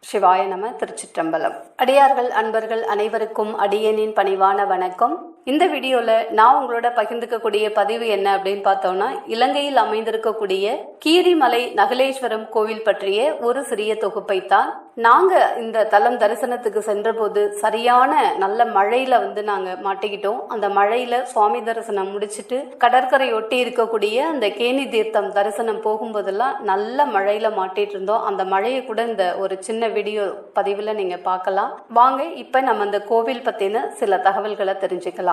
சிவாய நம. திருச்சிற்றம்பலம். அடியார்கள் அன்பர்கள் அனைவருக்கும் அடியனின் பணிவான வணக்கம். இந்த வீடியோல நான் உங்களோட பகிர்ந்துக்கக்கூடிய பதிவு என்ன அப்படின்னு பார்த்தோம்னா, இலங்கையில் அமைந்திருக்கக்கூடிய கீரிமலை நகுலேஸ்வரம் கோவில் பற்றிய ஒரு சிறிய தொகுப்பை தான். நாங்க இந்த தலம் தரிசனத்துக்கு சென்ற போது சரியான நல்ல மழையில நாங்க மாட்டிக்கிட்டோம். அந்த மழையில சுவாமி தரிசனம் முடிச்சிட்டு கடற்கரை ஒட்டி இருக்கக்கூடிய அந்த கேணி தீர்த்தம் தரிசனம் போகும்போதெல்லாம் நல்ல மழையில மாட்டிட்டு இருந்தோம். அந்த மழையை கூட இந்த ஒரு சின்ன வீடியோ பதிவுல நீங்க பார்க்கலாம். வாங்க இப்ப நம்ம அந்த கோவில் பத்தின சில தகவல்களை தெரிஞ்சுக்கலாம்.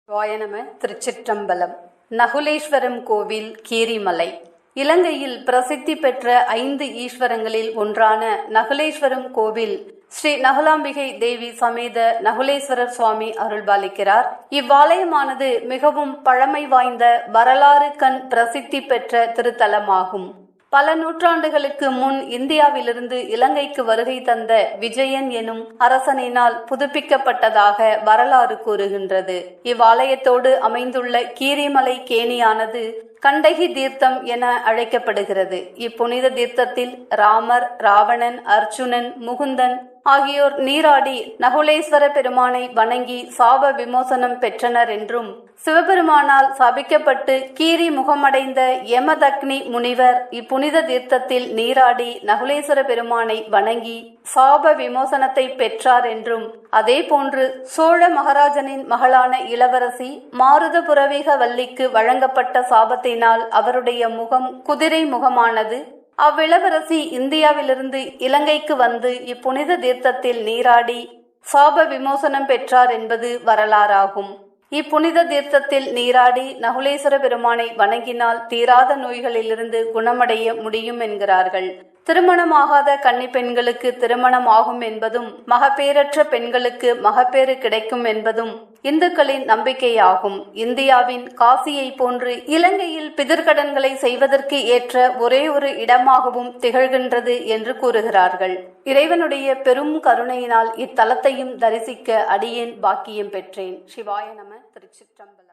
வாயனம. திருச்சிற்றம்பலம். நகுலேஸ்வரம் கோவில் கீரிமலை இலங்கையில் பிரசித்தி பெற்ற 5 ஈஸ்வரங்களில் ஒன்றான நகுலேஸ்வரம் கோவில் ஸ்ரீ நகுலாம்பிகை தேவி சமேத நகுலேஸ்வரர் சுவாமி அருள்பாலிக்கிறார். இவ்வாலயமானது மிகவும் பழமை வாய்ந்த வரலாறு கண் பிரசித்தி பெற்ற திருத்தலமாகும். பல நூற்றாண்டுகளுக்கு முன் இந்தியாவிலிருந்து இலங்கைக்கு வருகை தந்த விஜயன் எனும் அரசனினால் புதுப்பிக்கப்பட்டதாக வரலாறு கூறுகின்றது. இவ்வாலயத்தோடு அமைந்துள்ள கீரிமலை கேணியானது கண்டகி தீர்த்தம் என அழைக்கப்படுகிறது. இப்புனித தீர்த்தத்தில் ராமர், ராவணன், அர்ஜுனன், முகுந்தன் ஆகியோர் நீராடி நகுலேஸ்வர பெருமானை வணங்கி சாப விமோசனம் பெற்றனர் என்றும், சிவபெருமானால் சபிக்கப்பட்டு கீரி முகமடைந்த யமதக்னி முனிவர் இப்புனித தீர்த்தத்தில் நீராடி நகுலேஸ்வர பெருமானை வணங்கி சாப விமோசனத்தை பெற்றார் என்றும், அதே போன்று சோழ மகாராஜனின் மகளான இளவரசி மாருத புரவீக வல்லிக்கு வழங்கப்பட்ட சாபத்தினால் அவருடைய முகம் குதிரை முகமானது. அவ்விளவரசி இந்தியாவிலிருந்து இலங்கைக்கு வந்து இப்புனித தீர்த்தத்தில் நீராடி சாப விமோசனம் பெற்றார் என்பது வரலாறாகும். இப்புனித தீர்த்தத்தில் நீராடி நகுலேஸ்வர பெருமானை வணங்கினால் தீராத நோய்களிலிருந்து குணமடைய முடியும் என்கிறார்கள். திருமணமாகாத கன்னி பெண்களுக்கு திருமணம் ஆகும் என்பதும், மகப்பேரற்ற பெண்களுக்கு மகப்பேறு கிடைக்கும் என்பதும் இந்துக்களின் நம்பிக்கையாகும். இந்தியாவின் காசியை போன்று இலங்கையில் பிதிர்கடன்களை செய்வதற்கு ஏற்ற ஒரே ஒரு இடமாகவும் திகழ்கின்றது என்று கூறுகிறார்கள். இறைவனுடைய பெரும் கருணையினால் இத்தலத்தையும் தரிசிக்க அடியேன் பாக்கியம் பெற்றேன். சிவாய நம. திருச்சிற்றம்பலம்.